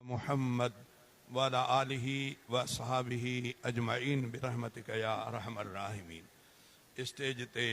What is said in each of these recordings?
मुहम्मद वाला आलिही व सहाबिही अजमाइन बिरहमतिक या अरहमर राहिमीन। स्टेज ते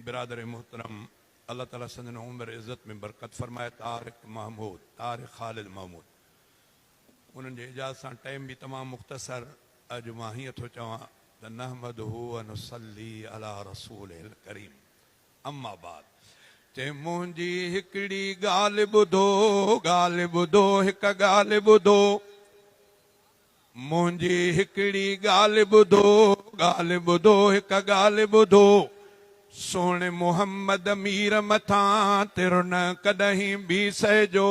बिरादर मोहतरम अल्लाह ताला संदन उम्र इज़्ज़त में बरकत फरमाए तारिक महमूद तारिक खालिद महमूद उन्हनि जे इजाज़त सां टाइम भी तमामु मुख़्तसर। अॼु मां हीअं थो चवां त नहमदुहु व नुसल्ली अला रसूलिल करीम अम्मा बाद। चए मुंहिंजी हिकिड़ी ॻाल्हि ॿुधो हिक ॻाल्हि ॿुधो मुंहिंजी हिकिड़ी ॻाल्हि ॿुधो हिक ॻाल्हि ॿुधो। सोणे मोहम्मद मीर मथां तिरु न कॾहिं बि सहजो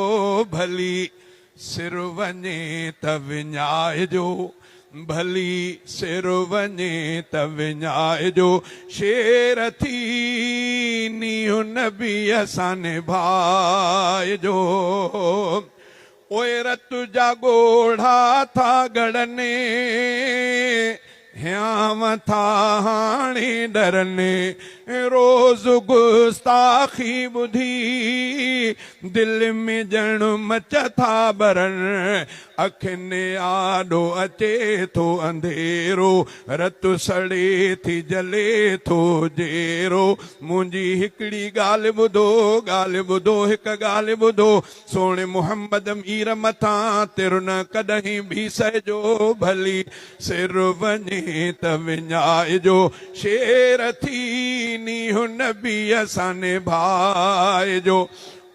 भली सिर वञे त विञाइजो भली सिर वञे त विञाइजो। शेर थी नीहु नबी असां निभाइजो। ओए रत जा ॻोढ़ा था गड़ने ह्याम था हाणे डरने रोज़ गुस्ताखी ॿुधी दिल में ॼण मच था बरन। अखियुनि आॾो अचे थो अंधेरो रत सड़े थी जले थो जेरो। मुंहिंजी हिकिड़ी ॻाल्हि ॿुधो हिक ॻाल्हि ॿुधो। सोणे मुहम्मद मीर मथां तिरु न कॾहिं बि सहजो भली सिर वञे त विञाइजो। शेर थी नीहु नबी असां निभाइजो।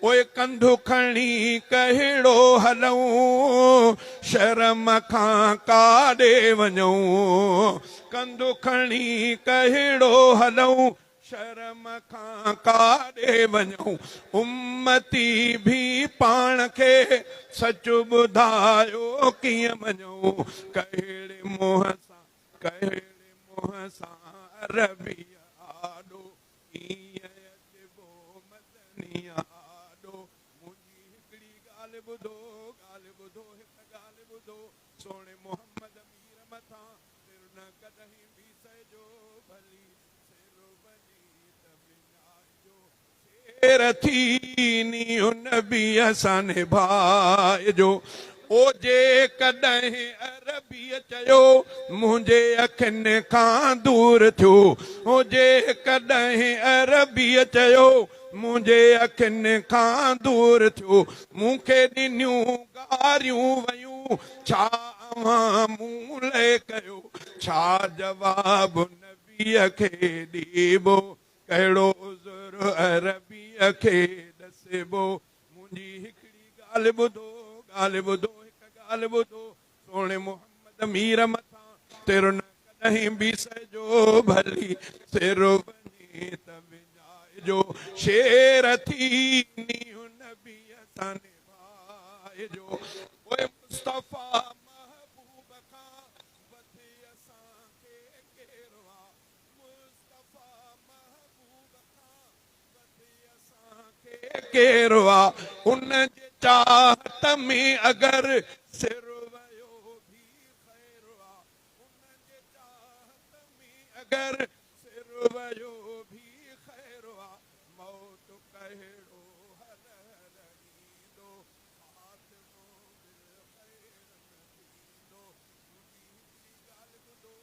ओए कंधु खणी कहिड़ो हलऊं शर्म खां काॾे वञूं। कंधु खणी कहिड़ो हलऊं शर्म खां काॾे वञूं। उम्मती भी पाण खे सच ॿुधायो कीअं वञूं। कहिड़े मुंहं सां अरबी आॾो कीअं अचिबो मदनी आॾो। मुंहिंजी हिकिड़ी ॻाल्हि ॿुधो हिक ॻाल्हि ॿुधो। सोणे मोहम्मद मीर मथां सिर न कॾहिं बि सहजो भली सिर वञे त विञाइजो। शेर थी नीहु नबी असां निभाइजो। ओ जे कॾहिं अरबीअ चयो मुंहिंजे अखियुनि खां दूर थियो। ओ जे कॾहिं अरबीअ चयो मुंहिंजे अखियुनि खां दूर थियो। मूंखे ॾिनियूं गारियूं वयूं छा अवां मूं लाइ कयो। छा जवाब नबीअ खे ॾिबो कहिड़ो उज़ुर अरबीअ खे ॾसिबो। मुंहिंजी हिकिड़ी ॻाल्हि ॿुधो हिक ॻाल्हि ॿुधो। सोणे मोहम्मद मीर मथां तिरु न कॾहिं बि सहजो भली सिर वञे त विञाइजो। शेर थी नीहु नबी असां निभाइजो। ओए मुस्तफ़ा महबूब खां वधे असांखे केरु आ। मुस्तफ़ा महबूब खां वधे असांखे केरु आ। उन जे चाहत में अगरि सिर वयो भी ख़ैरु आ। उन जे चाहत में अगरि सिर वयो भी ख़ैरु आ। मौत कहिड़ो हल हलंदो ख़ात्मो बिल ख़ैर न थींदो। मुंहिंजी हिकिड़ी ॻाल्हि ॿुधो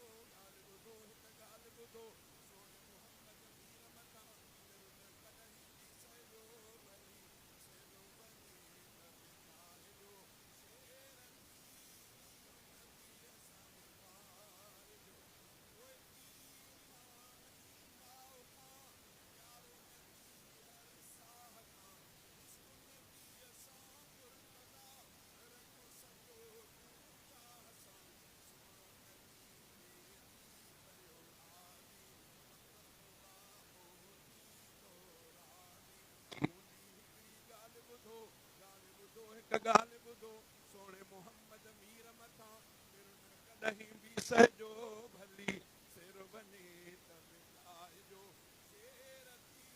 हिक ॻाल्हि ॿुधो। सोणे मुहम्मद मीर मथां सिर न कॾहिं बि सहजो भली सिर वञे त विञाइजो। शेर थी नबी असां निभाइजो। ओए ईमान ईमाओ खां प्यारो नबी हर साह खां इश्क नबी असां मुर्तज़ा रखूं सचो तूं चाह सां। सुहिणो नबी खे थी पियो राज़ी मक़सद ख़ुदा हो थींदो राज़ी। मुंहिंजी हिकिड़ी ॻाल्हि ॿुधो हिक ॻाल्हि ॿुधो। सोणे मोहम्मद मीर मथां तिरु न कॾहिं बि सहजो भली सिर वञे त विञाइजो। शेर थी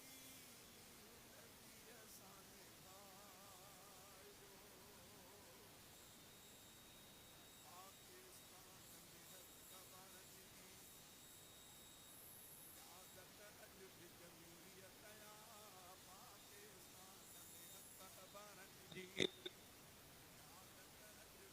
नीहु नबी असां निभाइजो। पाकिस्तान में हक़ वारनि जी क़यादत अॼु बि जमीयत या। पाकिस्तान में हक़ वारनि जी क़यादत अॼु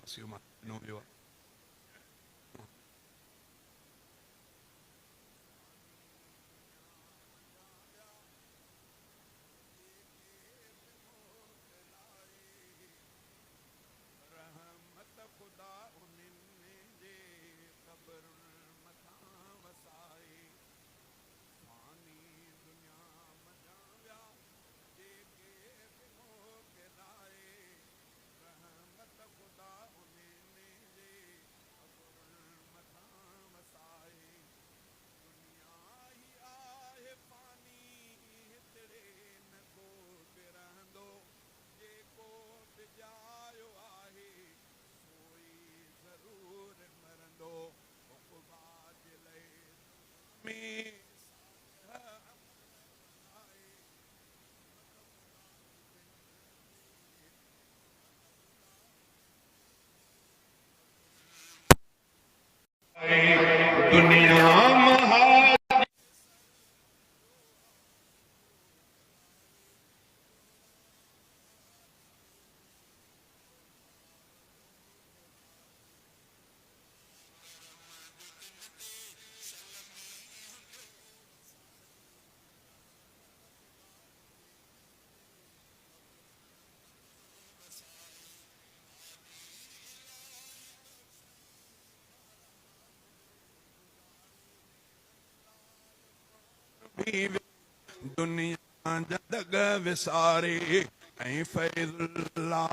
नो वियो रहमत खुदा उन्हनि जे क़ब्रुनि मथां वसाए फानी दुनिया मथां विया जेके बि मोकिलाए रहमत खुदा उन्हनि जे क़ब्रुनि मथां वसाए दुनिया ही आहे फानी हितड़े न को बि रहंदो जेको बि ॼायो आहे सोई ज़रूर मरंदो उक़बा जे लाइ में सालिह अमल आए दुनिया महा दुनिया जदग विसारे ऐं फैज़ुल्लाह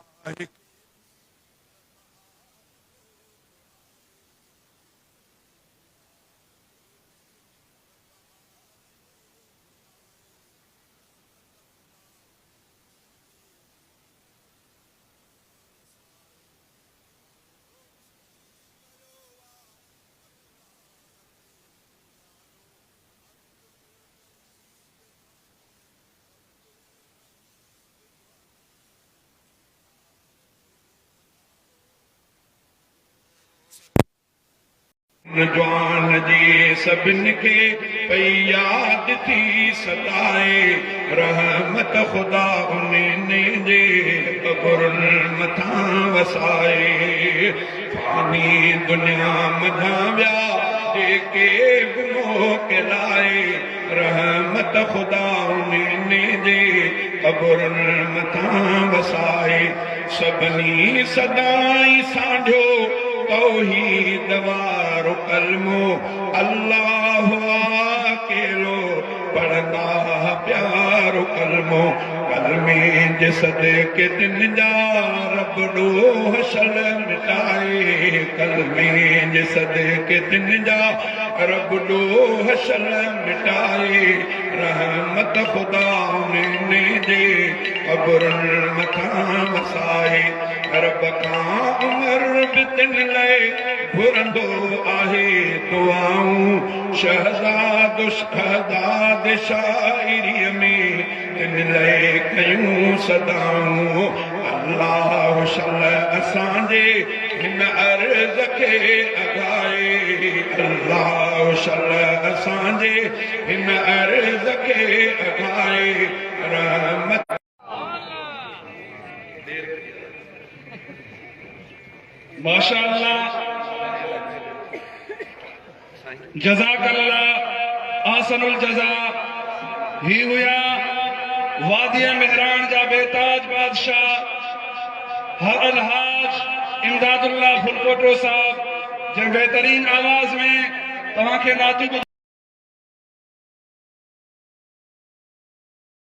जवान जी सभिनि खे पई यादि थी सताए रहमत ख़ुदा उन्हनि जे क़ब्रुनि मथां वसाए फानी दुनिया मथां विया जेके बि मोकिलाए रहमत ख़ुदा उन्हनि जे क़ब्रुनि मथां वसाए सभिनी सदाई सांढियो तौहीद वारो कलमो अल्लाह अकेलो पढ़ंदा प्यारो कलमो कलमे जे सदके तिन जा रब ॾोह हशर मिटाए कलमे जे सदके तिन जा रब ॾोह हशर मिटाए रहमत ख़ुदा उन्हनि जे क़ब्रुनि मथां वसाए रब खां उमर बि तिन लाइ घुरंदो आहे दुआऊं शहज़ाद शहज़ाद शाइरीअ में तिन लाइ कयूं सदाऊं अल्लाह शल असांजे हिन अर्ज़ खे अघाए अल्लाह शल असांजे हिन अर्ज़ खे अघाए रहमत माशाअल्लाह जज़ाकल्लाह आसनुल जज़ा ही हुया वादिया मेहरान जा बेताज बादशाह अलहाज इमदादुल्लाह फुलकोटो साहब जे बेहतरीन आवाज में तव्हांखे नातू